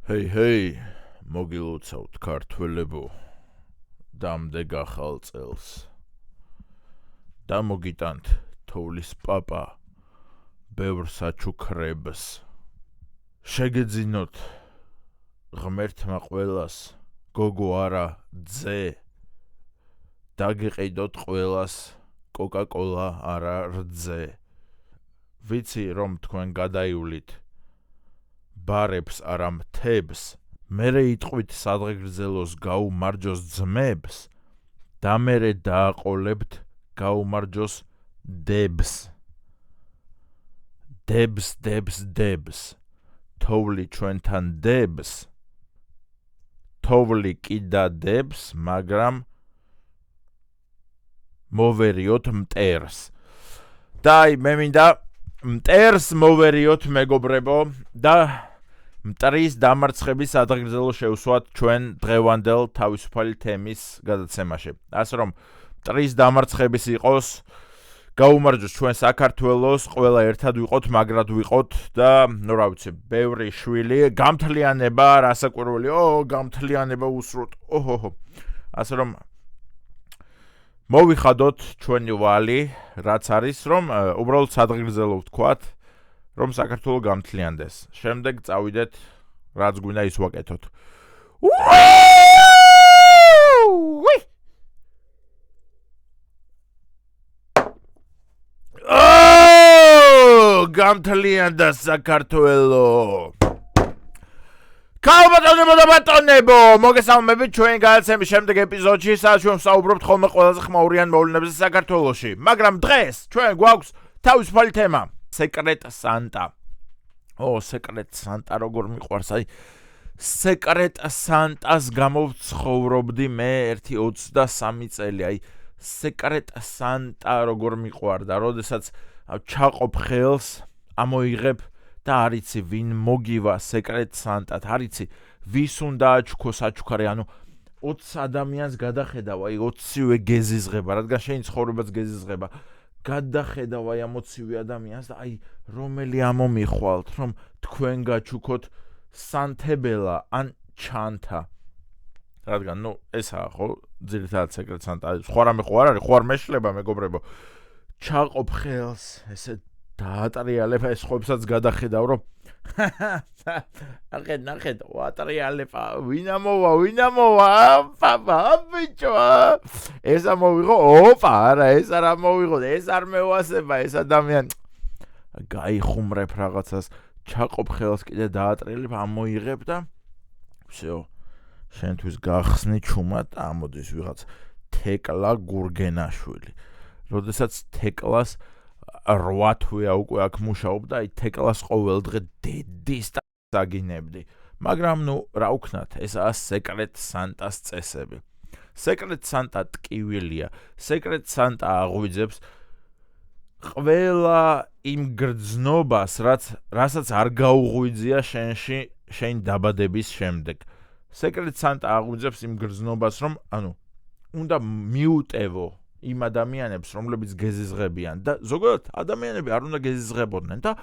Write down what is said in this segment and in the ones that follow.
Hei, მოგილოცავთ ქართველებო, დამდეგ ახალ წელს. დამოგიტანთ თოვლის პაპა, ბევრ საჩუქრებს. შეგეძინოთ ღმერთმა ყველას, გოგო არა ძე. დაგეყიდოთ ყველას, კოკა-კოლა არა რძე. ვიცი რომ თქვენ გადაივლით ბარებს არა მთებს, მერე იტყვით სადღეგრძელოს გაუმარჯოს ძმებს, და მერე დააყოლებთ გაუმარჯოს დებს. დებს, თოვლი ჩვენთან დებს, თოვლი კიდა დებს, მაგრამ მოვერიოთ მტერს. და მე მინდა მტერს მოვერიოთ მეგობრებო და მტრის დამარცხების სადღეგრძელო შევსვათ ჩვენ დღევანდელ თავისუფალი თემის გადაცემაში. ასე რომ მტრის დამარცხების იყოს, გაუმარჯოს ჩვენ საქართველოს, ყველა ერთად ვიყოთ, მაგრად ვიყოთ და რა ვიცი, ბევრი შვილი, გამთლიანება, რასაკვირველი, გამთლიანება უსროთ. ასე რომ მოვიხადოთ ჩვენი ვალი, რაც არის, რომ უბრალოდ სადღეგრძელო ვთქვათ, რომ საქართველო გამთლიანდეს. შემდეგ წავიდეთ, რაც გვინდა ის ვაკეთოთ. გამთლიანდა საქართველო. ქალბატონებო და ბატონებო, მოგესალმებით ჩვენი გადაცემის შემდეგ ეპიზოდში, სადაც ჩვენ ვსაუბრობთ ხოლმე ყველაზე ხმაურიან მოვლენებზე საქართველოში. მაგრამ დღეს ჩვენ გვაქვს თავისუფალი თემა. Secret Santa. Secret Santa როგორ მიყვარს, Secret Santas გამოვცხოვრობდი მე 23 წელი, Secret Santa როგორ მიყვარდა, როდესაც ჩაყოფ ხელს, ამოიღებ და არიცი ვინ მოგივა Secret Santa-თ, არიცი ვის უნდა აჩქო საჩუქარი, 20 ადამიანს გადახედავ, 20-ვე გეზიზღება, რადგან შენი ცხოვრებაც გეზიზღება. გადახედავ ამ 20 ადამიანს და რომელი ამომიხვალთ, რომ თქვენ გაჩუქოთ სანთებელა ან ჩანთა. რადგან ესაა ხო ძირითადად Secret Santa. სხვა რამე ხო არ არის, ხო არ მეშლება მეგობრებო. ჩაყოფ ხელს, ესე დაატრიალებ, ეს ხოებსაც გადახედავ, რომ ნახეთ, ვატრიალებ, ვინ ამოვა, ბიჭო, ეს ამოვიღო, არა, ეს არ ამოვიღო, ეს არ მევასება, ეს ადამიანი. გაიხუმრებ რაღაცას, ჩაყოფ ხელს კიდე დაატრიალებ, ამოიღებ და всё, შენთვის გახსნი ჩუმად, ამოდის ვიღაც თეკლა გურგენაშვილი. როდესაც თეკლას 8 თვეა უკვე აქ მუშაობდა, თეკლას ყოველდღე დედის და აგინებდი. მაგრამ რა ვქნათ, ესაა Secret Santa-s წესები. Secret Santa ტკივილია. Secret Santa აღვიძებს ყველა იმ გრძნობას, რასაც არ გაუღვიძია შენ დაბადების შემდეგ. Secret Santa აღვიძებს იმ გრძნობას, რომ უნდა მიუტევო იმ ადამიანებს, რომლებიც გეზიზღებიან და ზოგადად ადამიანები არ უნდა გეზიზღებოდნენ და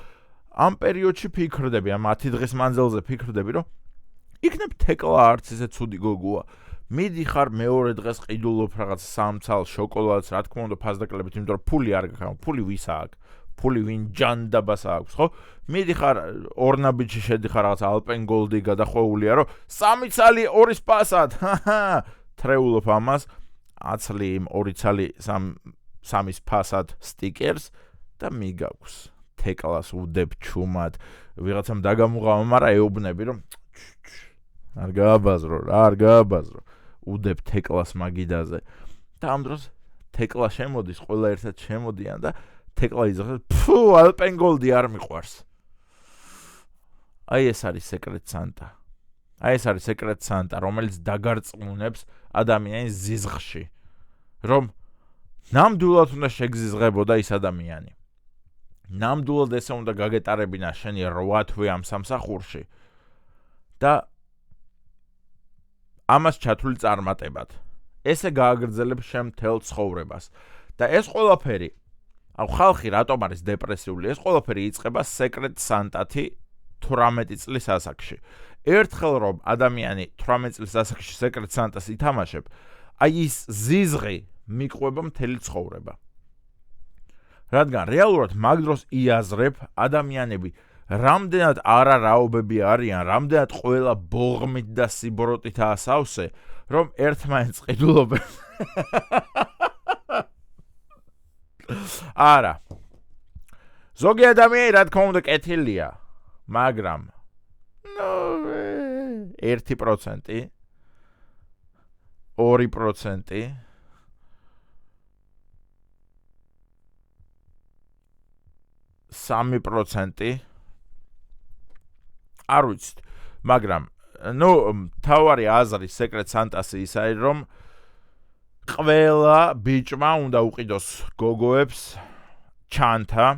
ამ პერიოდში ფიქრდები, ამ 10 დღის მანძილზე ფიქრდები, რომ იქნებ თეკლა არც ისე ცუდი გოგოა. მიდიხარ მეორე დღეს ყიდულობ რაღაც სამცალ შოკოლადს, რა თქმა უნდა ფასდაკლებით, იმიტომ რომ ფული არ გაქვს, ფული ვის აქვს? ფული ვინ ჯანდაბას აქვს, ხო? მიდიხარ ორნაბიჯში შედიხარ რაღაც ალპენგოლდი გადახვეულია, რომ 3 ცალი 2 პასად. თრეულობ ამას. 10 წელი 2 ცალი 3 ფასად სტიკერს და მიგაქვს. თეკლას უდებ ჩუმად, ვიღაცამ დაგამუღავა, მაგრამ ეუბნები, რომ არ გააბაზრო, უდებ თეკლას მაგიდაზე. და ამ დროს თეკლა შემოდის, ყველა ერთად შემოდიან და თეკლა იძახებს, ალპენგოლდი არ მიყვარს. ეს არის Secret Santa. ეს არის Secret Santa, რომელიც დაგარწმუნებს ადამიანის ზიზღში, რომ ნამდვილად უნდა შეგზიზღებოდა ის ადამიანი. ნამდვილად ესე უნდა გაგეტარებინა შენი 8 თვე ამ სამსახურში და ამას ჩათვლი წარმატებად. ესე გააგრძელებს შენ მთელ ცხოვრებას. და ეს ყველაფერი, ხალხი რატომ არის დეპრესიული, ეს ყველაფერი იწყება Secret Santa-თი 18 წლის ასაკში. ერთხელ რომ ადამიანი 18 წლის ასაკში Secret Santa-ს ითამაშებ, აი ის ზიზღი მიყვება მთელი ცხოვრება. რადგან რეალურად მაგ დროს იაზრებ ადამიანები რამდენად არარაობები არიან, რამდენად ყველა ბოღმით და სიბროტითაა სავსე, რომ ერთმანეთს ყიდულობენ. არა. ზოგი ადამიანი რა თქმა უნდა კეთილია, მაგრამ 1%, 2%, 3% არ ვიცით, მაგრამ თავარი აზრი Secret Santa-ს ის არის, რომ ყველა ბიჭმა უნდა უყიდოს გოგოებს ჩანთა.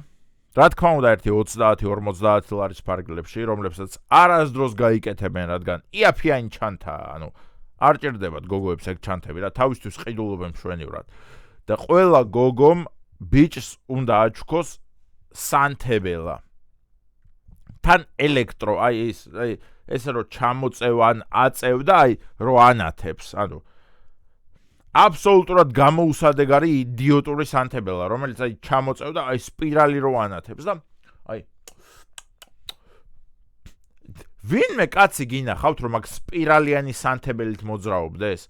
რა თქმა უნდა, ერთი 30-50 ლარის ფარგლებში, რომლებსაც არასდროს გაიკეთებენ, რადგან იაფიანი ჩანთაა, არ ჭირდებათ გოგოებს ეგ ჩანთები, რა თავისთვის ყიდულობენ მშვენივრად. და ყველა გოგომ ბიჭს უნდა აჩქოს სანთებელა. თან ელექტრო, ესე რომ ჩამოწევან, აწევ და რო ანათებს, აბსოლუტურად გამოუსადეგარი იდიოტური სანთებელა, რომელიც ჩამოწევ და სპირალი რო ანათებს და ვინმე კაცი გინახავთ, რომ აქ სპირალიანი სანთებელით მოძრაობდეს?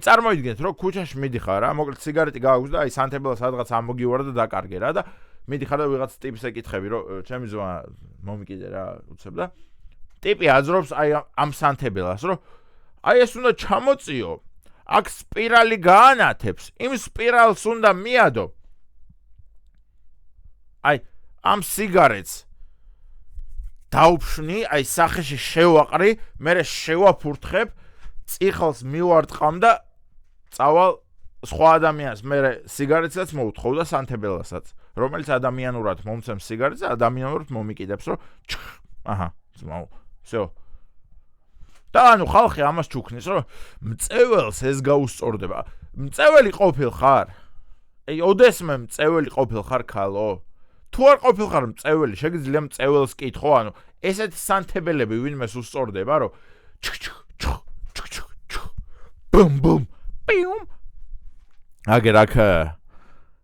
წარმოიდგინეთ, რომ ქუჩაში მიდიხარ, მოკლედ სიგარეტი გააქვს და სანთებელა სადღაც ამოგივარ და დაკარგე რა და მიდიხარ და ვიღაც ტიპს ეკითხები, რომ ჩემი ზომა მომიკიდე რა უცებ და ტიპი აძრობს ამ სანთებელას, რომ ეს უნდა ჩამოწიო. აქ სპირალი გაანათებს, იმ სპირალს უნდა მიადო. ამ სიგარეტს დაუფშვნი, სახეში შევაყრი, მერე შევაფურთხებ, წიხალს მივარტყამ და წავალ სხვა ადამიანს, მერე სიგარეტსაც მოვთხოვ და სანთებელასაც, რომელიც ადამიანურად მომცემს სიგარეტს და ადამიანურად მომიკიდებს, რომ всё. და ხალხი ამას ჩუქნის, რომ მწეველს ეს გაუსწორდება. მწეველი ყოფილ ხარ? ოდესმე მწეველი ყოფილ ხარ ქალო? თუ არ ყოფილ ხარ მწეველი, შეგიძლია მწეველს კითხო, ესეთი სანთებელები ვინმეს უსწორდება, რომ ბუმ ბუმ პიუმ. აგერ აქ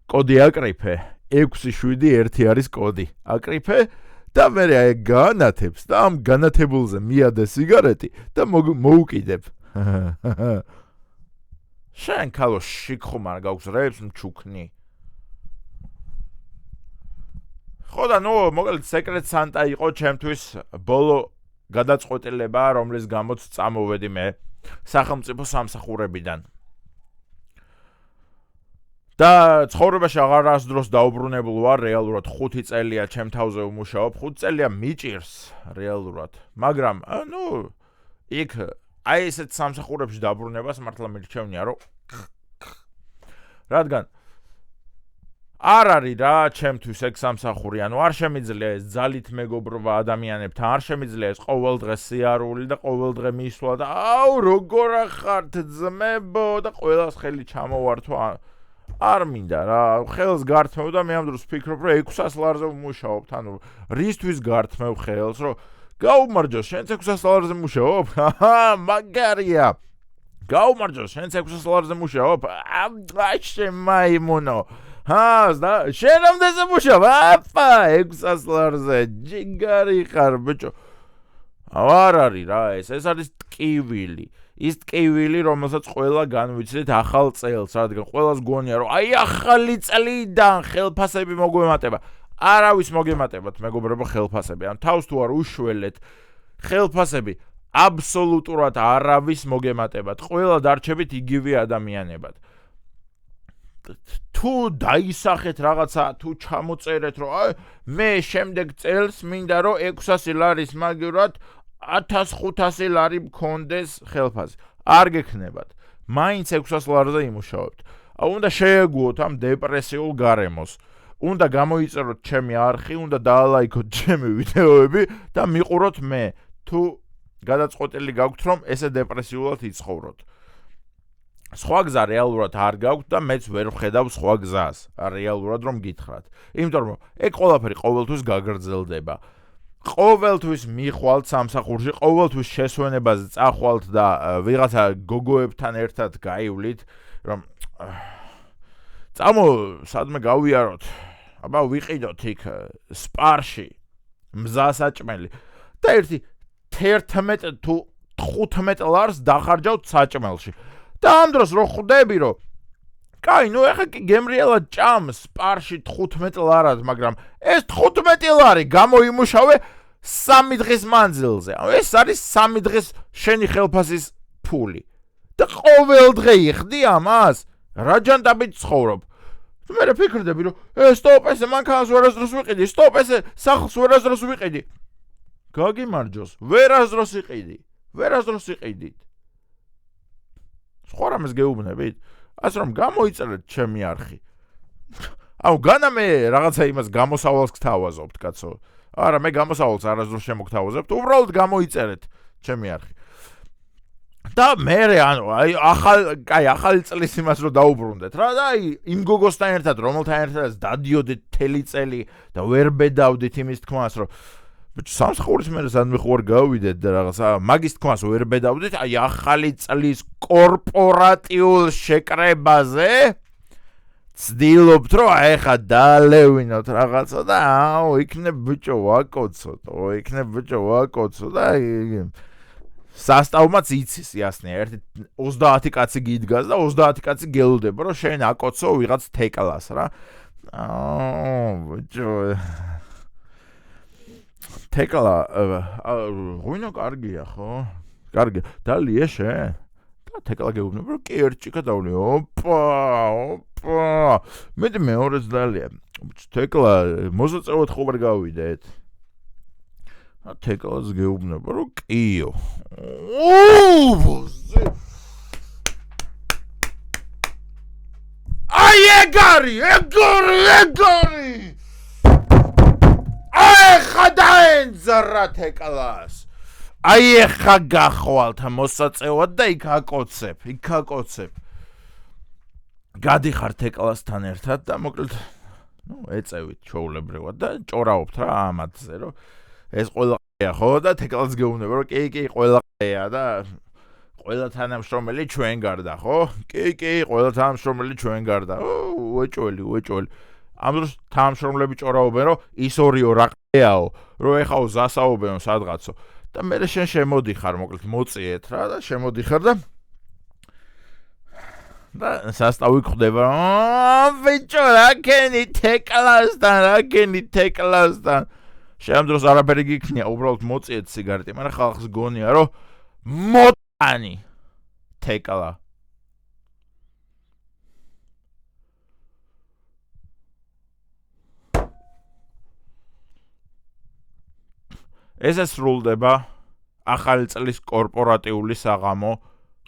კოდი აკრიფე, 671 არის კოდი. აკრიფე და მე გაანათებს და ამ განათებულზე მიადე სიგარეტი და მოუკიდებ. შენ ქალო შიქხომარ გაქვს რეებს მჩუქნი. ხო და მოკლედ Secret Santa იყო ჩემთვის ბოლო გადაწყვეტილება, რომლის გამოც წამოვედი მე სახელმწიფო სამსახურებიდან. და ცხოვრებაში აღარასდროს დაუბრუნებულ ვარ, რეალურად 5 წელია ჩემ თავზე ვმუშაობ, 5 წელია მიჭირს რეალურად, მაგრამ იქ ესეთ სამსახურებში დაბრუნებას მართლა მირჩევნია, რომ რადგან არ არის რა ჩემთვის ეგ სამსახური, არ შემიძლია ეს ძალით მეგობრობა ადამიანებთან, არ შემიძლია ეს ყოველდღე სიარული და ყოველდღე მისვლა და როგორ ახართ ძმებო და ყველას ხელი ჩამოვართვა. არ მინდა რა, ხელს გართმევ და მე ამ დროს ვფიქრობ, რომ 600 ლარზე ვმუშაობ, რისთვის გართმევ ხელს, რომ გაუმარჯოს, შენ 600 ლარზე მუშაობ? მაგარია. გაუმარჯოს, შენ 600 ლარზე მუშაობ? აშე მაიმუნო. შენ რამდენზე მუშაობ? 600 ლარზე. ჯიგარი ხარ, ბიჭო. არ არის რა ეს არის ტკივილი. ის ტკივილი, რომელსაც ყველა განვიცდით ახალ წელს, რადგან ყველას გონია, რომ ახალი წლიდან ხელფასები მოგვემატება. არავის მოგემატებათ, მეგობრებო, ხელფასები. თავს თუ არ უშველეთ, ხელფასები აბსოლუტურად არავის მოგემატებათ. ყველა დარჩებით იგივე ადამიანებად. თუ დაისახეთ რაღაცა, თუ ჩამოწერეთ, რომ მე შემდეგ წელს მინდა რომ 600 ლარის მაგივრად 1500 ლარი მქონდეს ხელფასი. არ გექნებათ. მაინც 600 ლარზე იმუშაობთ. უნდა შეეგუოთ ამ დეპრესიულ გარემოს. უნდა გამოიწეროთ ჩემი არხი, უნდა დაალაიქოთ ჩემი ვიდეოები და მიყუროთ მე. თუ გადაწყვეტილი გაქვთ, რომ ესე დეპრესიულად იცხოვროთ. სხვა გზა რეალურად არ გაქვთ და მეც ვერ ვხედავ სხვა გზას. რეალურად რომ გითხრათ. იმიტომ რომ ეგ ყველაფერი ყოველთვის გაგრძელდება. ყოველთვის მიხვალთ სამსახურში, ყოველთვის შესვენებაზე წახვალთ და ვიღაცა გოგოებთან ერთად გაივლით, რომ წამო სადმე გავიაროთ. აბა ვიყიდოთ იქ სპარში მზასაჭმელი და ერთი 11 თუ 15 ლარს დახარჯავთ საჭმელში. და ამ დროს რო ხვდები რომ კაი, ნუ ეხა კი გემრიელად ჭამ სპარში 15 ლარად, მაგრამ ეს 15 ლარი გამოიმუშავე 3 დღის მანძილზე. ეს არის 3 დღის შენი ხელფასის ფული. და ყოველ დღე იხდი ამას? რა ჯანტაბით ცხოვრობ? მე ფიქრდები რომ სტოპ ესე მანქანას ვერასდროს ვიყიდი, სტოპ ესე სახლს ვერასდროს ვიყიდი. გაგიმარჯოს, ვერასდროს იყიდით. სხვა რამეს გეუბნებით? ასე რომ გამოიწერეთ ჩემი არხი. აუ განა მე რაღაცა იმას გამოსავალს გთავაზობთ, კაცო. არა, მე გამოსავალს არასდროს შემოგთავაზებთ, უბრალოდ გამოიწერეთ ჩემი არხი. და მე ანუ ახალი წლის იმას რო დაუბრუნდეთ რა და იმ გოგოსთან ერთად რომელთან ერთადაც დადიოდით თელი წელი და ვერ ბედავდით იმის თქმას რომ სამსახურის მერე სადმე ხوار გავიდეთ და რაღაცა მაგის თქმას ვერ ბედავდით ახალი წლის კორპორატიულ შეკრებაზე ცდილობთ რომ ეხა დალევინოთ რაღაცა და იქნებ ბიჭო ვაკოცო და სასტავმაც იცის იასნია ერთი 30 კაცი გიდგას და 30 კაცი გელუდება რომ შენ აკოცო ვიღაც თეკლას რა ბიჭო თეკლა ღვინო კარგია ხო კარგი დალია შენ და თეკლა გეუბნება რომ კი ერჭიკა დავლი ოპა მე მეორეს დალია თეკლა მოსაწევად ხوار გავიდეთ თეკლას გეუბნება რომ კიო აი ეგარი ხა დაენძრა თეკლას აი ხა გახვალთ მოსაწევად და იქ აკოცებ გადიხარ თეკლასთან ერთად და მოკლედ ეწევით ჩაულებრივად და ჭორაობთ რა ამათზე რომ ეს ყველა ყია ხო და თეკლას გეუბნება რომ კი ყველა ყია და ყველა თანამშრომელი ჩვენ გარდა ხო კი ყველა თანამშრომელი ჩვენ გარდა უეჭველი ამ დროს თანამშრომლები ჭორაობენ რომ ის ორიო რა ყიაო რომ ეხაო ზასაობენო სადღაცო და მე შენ შემოდიხარ მოკლედ მოწიეთ რა და შემოდიხარ და სასტავი ხდება ბიჭო რა გენი თეკლასთან შენ დროს არაფერი გიქნია უბრალოდ მოწიეთ სიგარეტი მაგრამ ხალხს გონია რომ მოტანი თეკლა ესე სრულდება ახალი წლის კორპორატიული საღამო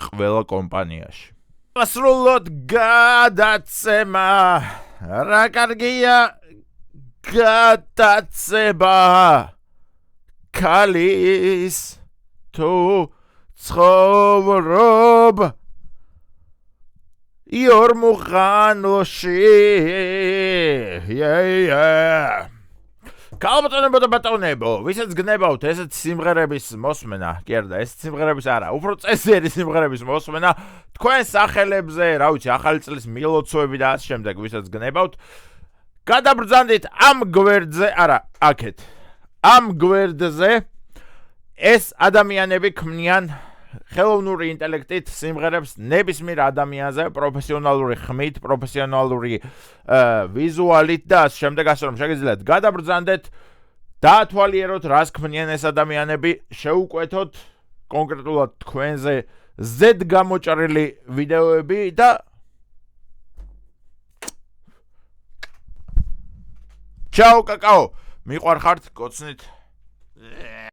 ყველა კომპანიაში სრულოდ გადაცემა რა კარგია გადაცება ქალის თუ ცხოვრობ იორმუხანოში კალბატონებო და ბატონებო ვისაც გნებავთ ესეთ სიმღერების მოსმენა კი არა და ეს სიმღერების არა უფრო წესიერი სიმღერების მოსმენა თქვენ სახელებზე რა ვიცი ახალი წლის მილოცვები და ამ შემდეგ ვისაც გნებავთ გადაბრძანდით ამ გვერდზე არა აქეთ ამ გვერდზე ეს ადამიანები ქმნიან ხელოვნური ინტელექტით სიმღერებს ნებისმიერ ადამიანზე პროფესიონალური ხმით, პროფესიონალური ვიზუალით და ამ შემდეგ ასე რომ შეგიძლიათ გადაბრძანდეთ, დაათვალიეროთ რას ქმნიან ეს ადამიანები, შეუკვეთოთ კონკრეტულად თქვენზე ზედ გამოჭრილი ვიდეოები და ჩაო კაკაო, მიყვარხართ, გოცნით